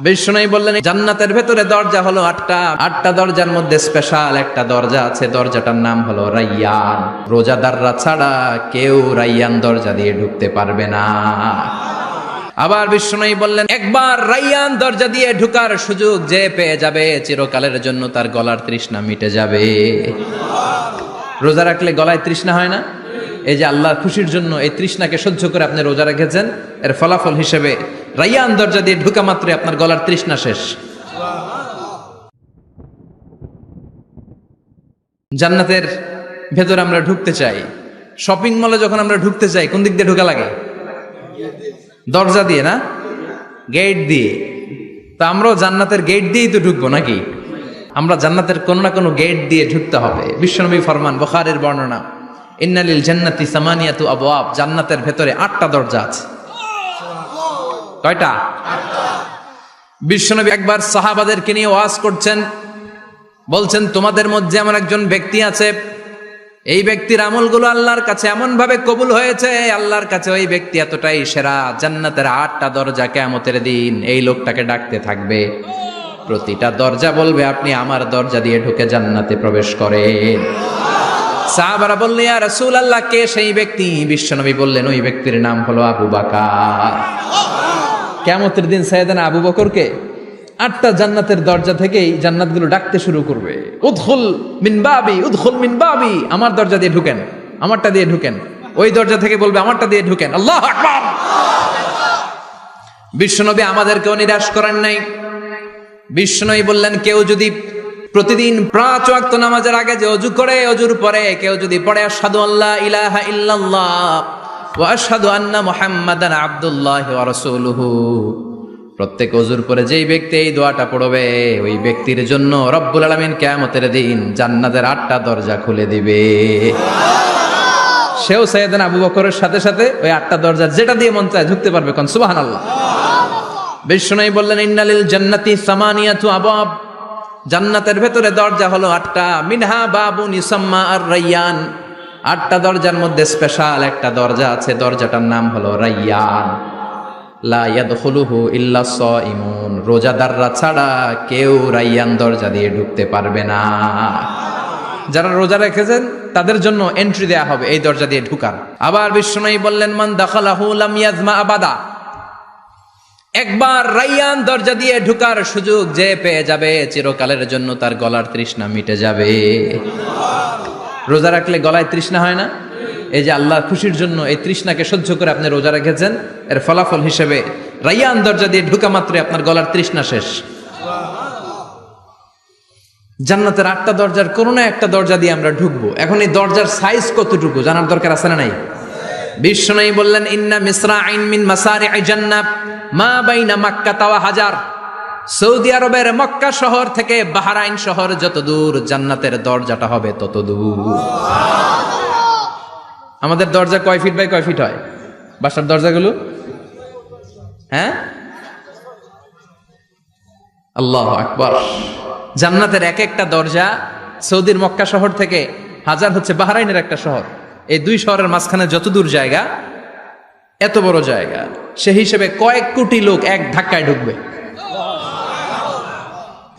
বিষ্ণু বললেন জান্নাতের ভেতরে দরজা হলো আটটা দরজার মধ্যে স্পেশাল একটা দরজা আছে, দরজাটার নাম হলো রাইয়ান। রোজাদাররা ছাড়া কেউ রাইয়ান দরজা দিয়ে ঢুকতে পারবে না। আবার বিষ্ণু বললেন একবার রাইয়ান দরজা দিয়ে ঢুকার সুযোগ যে পেয়ে যাবে চিরকালের জন্য তার গলার তৃষ্ণা মিটে যাবে। রোজা রাখলে গলায় তৃষ্ণা হয় না? এই যে আল্লাহর খুশির জন্য এই তৃষ্ণাকে সহ্য করে আপনি রোজা রেখেছেন, এর ফলাফল হিসেবে রাইয়ান দরজা দিয়ে ঢুকা মাত্রই আপনার গলার তৃষ্ণা শেষ। জান্নাতের ভেতরে আমরা ঢুকতে চাই। শপিং মলে যখন আমরা ঢুকতে চাই কোন দিক দিয়ে ঢোকা লাগে? দরজা দিয়ে না, গেট দিয়ে। তা আমরাও জান্নাতের গেট দিয়েই তো ঢুকবো নাকি? আমরা জান্নাতের কোনো না কোনো গেট দিয়ে ঢুকতে হবে। বিশ্বনবী ফরমান, বুখারীর বর্ণনা, ইন্নালিল জান্নাতি সামানিয়াতু আবওয়াব, জান্নাতের ভেতরে 8টা দরজা আছে। কয়টা? বিশ্বনবী একবার সাহাবাদেরকে নিয়ে ওয়াজ করছেন, বলছেন তোমাদের মধ্যে এমন একজন ব্যক্তি আছে, এই ব্যক্তির আমলগুলো আল্লাহর কাছে এমন ভাবে কবুল হয়েছে, আল্লাহর কাছে ওই ব্যক্তি এতটাই সেরা, জান্নাতের 8টা দরজা কিয়ামতের দিন এই লোকটাকে ডাকতে থাকবে। প্রতিটা দরজা বলবে আপনি আমার দরজা দিয়ে ঢুকে জান্নাতে প্রবেশ করেন। সাহাবারা বললেন ইয়া রাসূলুল্লাহ, কে সেই ব্যক্তি? বিশ্বনবী বললেন ওই ব্যক্তির নাম হলো আবু বকর। কিয়ামতের দিন সাইয়েদনা আবু বকরকে 8টা জান্নাতের দরজা থেকেই জান্নাতগুলো ডাকতে শুরু করবে, উদখুল মিন বাবি, উদখুল মিন বাবি, আমার দরজা দিয়ে ঢুকেন, আমারটা দিয়ে ঢুকেন। ওই দরজা থেকে বলবে আমারটা দিয়ে ঢুকেন। আল্লাহু আকবার। বিশ্বনবী আমাদেরকেও নিরাশ করেন নাই। বিশ্বনবী বললেন কেউ যদি প্রতিদিন 5 ওয়াক্ত নামাজের আগে যে ওযু করে, ওযুর পরে কেউ যদি পড়ে আশহাদু আল্লা ইলাহা ইল্লাল্লাহ ওয়া আশহাদু আন্না মুহাম্মাদান আবদুল্লাহি ওয়া রাসূলুহু, প্রত্যেক ওযুর পরে যেই ব্যক্তি এই দোয়াটা পড়বে ওই ব্যক্তির জন্য রব্বুল আলামিন কিয়ামতের দিন জান্নাতের 8টা দরজা খুলে দিবে। সেও সাইয়েদনা আবু বকরের সাথে সাথে ওই 8টা দরজা যেটা দিয়ে মন চায় ঢুকতে পারবে। কোন সুবহানাল্লাহ। বিষ্ণু বললেন ইন্নালিল জান্নাতি সামানিয়াতু আবওয়াব, জান্নাতের ভেতরে দরজা হলো 8টা, মিনহা বাবুন ইউসাম্মা আর রাইয়ান, 8টা দরজার মধ্যে স্পেশাল একটা দরজা আছে, দরজাটার নাম হলো রাইয়ান। লা ইয়াদখুলুহু ইল্লা সাইমুন, রোজাদাররা ছাড়া কেউ রাইয়ান দরজা দিয়ে ঢুকতে পারবে না। যারা রোজা রেখেছেন তাদের জন্য এন্ট্রি দেয়া হবে এই দরজা দিয়ে ঢুকার। আবার বিষ্ণু বললেন মান দাখালাহু লাম ইয়াজমা আবাদা, একবার রাইয়ান দরজা দিয়ে ঢুকার সুযোগ যে পেয়ে যাবে চিরকালের জন্য তার গলার তৃষ্ণা মিটে যাবে। রোজা রাখলে গলায় তৃষ্ণা হয় না? এই যে আল্লাহর খুশির জন্য এই তৃষ্ণাকে সহ্য করে আপনি রোজা রেখেছেন, এর ফলাফল হিসেবে রাইয়ান দরজা দিয়ে ঢুকা মাত্রই আপনার গলার তৃষ্ণা শেষ। জান্নাতের 8টা দরজার কোনো না একটা দরজা দিয়ে আমরা ঢুকবো। এখন এই দরজার সাইজ কতটুকু জানার দরকার আছে না নাই? বিষ্ণু বললেন ইন্না মিসরাইন মিন মাসারি'i জান্নাহ মা বাইনা মাক্কা ওয়া হাজার, সৌদি আরবের মক্কা শহর থেকে বাহরাইন শহর যত দূর, জান্নাতের দরজাটা হবে তত দূর। আমাদের দরজা কয় ফিট বাই কয় ফিট হয় বাসার দরজাগুলো? হ্যাঁ, আল্লাহু আকবার। জান্নাতের এক একটা দরজা সৌদির মক্কা শহর থেকে হাজার হচ্ছে বাহরাইনের একটা শহর, এই 2 শহরের মাঝখানে যত দূর জায়গা, এত বড় জায়গা, সে হিসেবে কয়েক কোটি লোক এক ধাক্কায় ঢুকবে।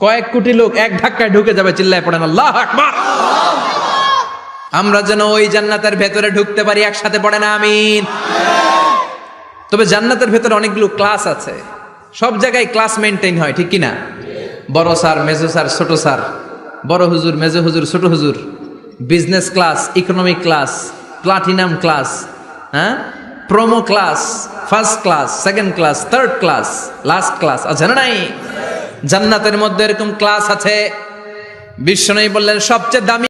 কয়েক কোটি লোক এক ধাক্কায় ঢুকে যাবে। চিল্লায় পড়েন আল্লাহু আকবার। আমরা যেন ওই জান্নাতের ভেতরে ঢুকতে পারি, একসাথে পড়েন আমিন। তবে জান্নাতের ভেতরে অনেকগুলো ক্লাস আছে, সব জায়গায় ক্লাস মেনটেন হয়, ঠিক কিনা? বড় স্যার, মেজো স্যার, ছোট স্যার, বড় হুজুর, মেজো হুজুর, ছোট হুজুর, business class, economic class, platinum class, হ্যাঁ, promo class, first class, second class, third class, last class আছে না নাই? জান্নাতের মধ্যে এরকম ক্লাস আছে। বিষ্ণু বললেন সবচেয়ে দামি